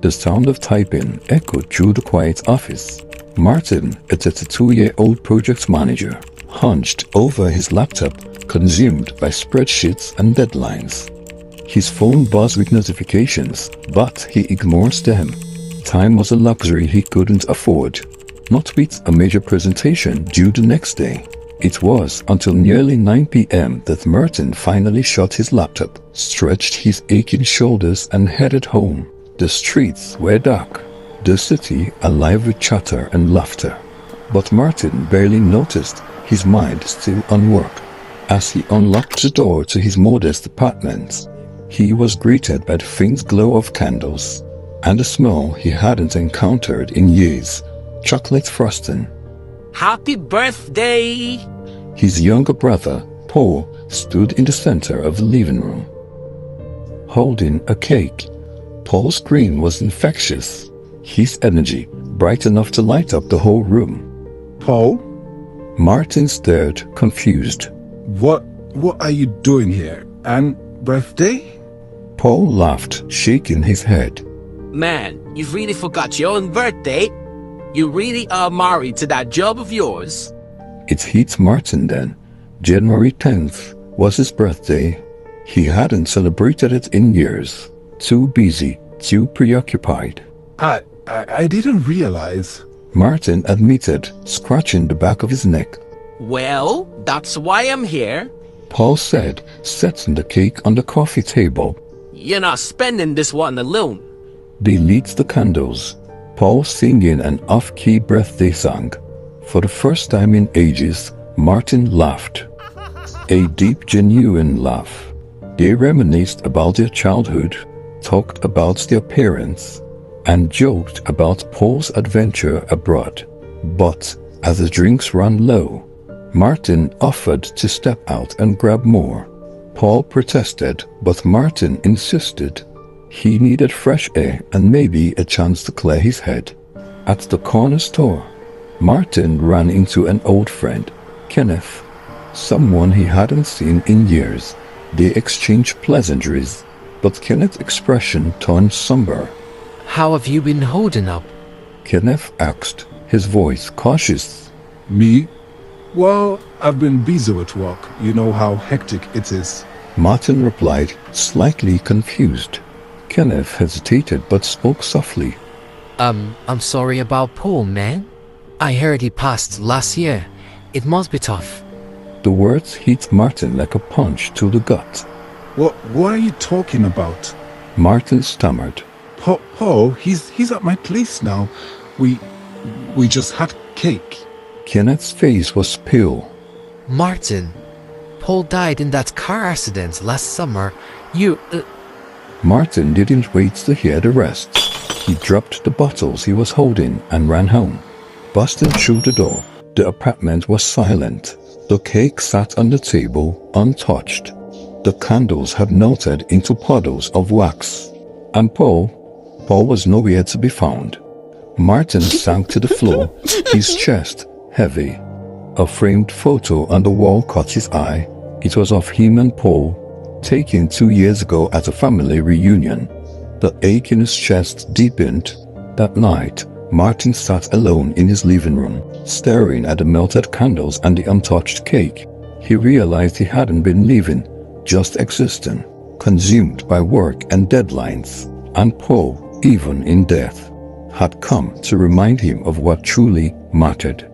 The sound of typing echoed through the quiet office. Martin, a 32-year-old project manager, hunched over his laptop, consumed by spreadsheets and deadlines. His phone buzzed with notifications, but he ignored them. Time was a luxury he couldn't afford, not with a major presentation due the next day. It was until nearly 9 p.m. that Martin finally shut his laptop, stretched his aching shoulders and headed home. The streets were dark, the city alive with chatter and laughter. But Martin barely noticed, his mind still on work. As he unlocked the door to his modest apartment, he was greeted by the faint glow of candles and a smell he hadn't encountered in years, chocolate frosting. Happy birthday! His younger brother, Paul, stood in the center of the living room, holding a cake. Paul's grin was infectious, his energy bright enough to light up the whole room. Paul? Martin stared, confused. What are you doing here? And birthday? Paul laughed, shaking his head. Man, you've really forgot your own birthday. You really are married to that job of yours. It hit Martin then. January 10th was his birthday. He hadn't celebrated it in years. Too busy, too preoccupied. I didn't realize. Martin admitted, scratching the back of his neck. Well, that's why I'm here. Paul said, setting the cake on the coffee table. You're not spending this one alone. They lit the candles, Paul singing an off-key birthday song. For the first time in ages, Martin laughed. A deep, genuine laugh. They reminisced about their childhood, talked about their parents, and joked about Paul's adventure abroad. But as the drinks ran low, Martin offered to step out and grab more. Paul protested, but Martin insisted. He needed fresh air and maybe a chance to clear his head. At the corner store, Martin ran into an old friend, Kenneth, someone he hadn't seen in years. They exchanged pleasantries, but Kenneth's expression turned somber. How have you been holding up? Kenneth asked, his voice cautious. Me? Well, I've been busy with work. You know how hectic it is. Martin replied, slightly confused. Kenneth hesitated but spoke softly. I'm sorry about Paul, man. I heard he passed last year. It must be tough. The words hit Martin like a punch to the gut. What are you talking about? Martin stammered. Paul, he's at my place now. We just had cake. Kenneth's face was pale. Martin, Paul died in that car accident last summer. Martin didn't wait to hear the rest. He dropped the bottles he was holding and ran home. Busting through the door, the apartment was silent. The cake sat on the table, untouched. The candles had melted into puddles of wax. And Paul was nowhere to be found. Martin sank to the floor, his chest heavy. A framed photo on the wall caught his eye. It was of him and Paul, taken 2 years ago at a family reunion. The ache in his chest deepened. That night, Martin sat alone in his living room, staring at the melted candles and the untouched cake. He realized he hadn't been living, just existing, consumed by work and deadlines. And Paul, even in death, had come to remind him of what truly mattered.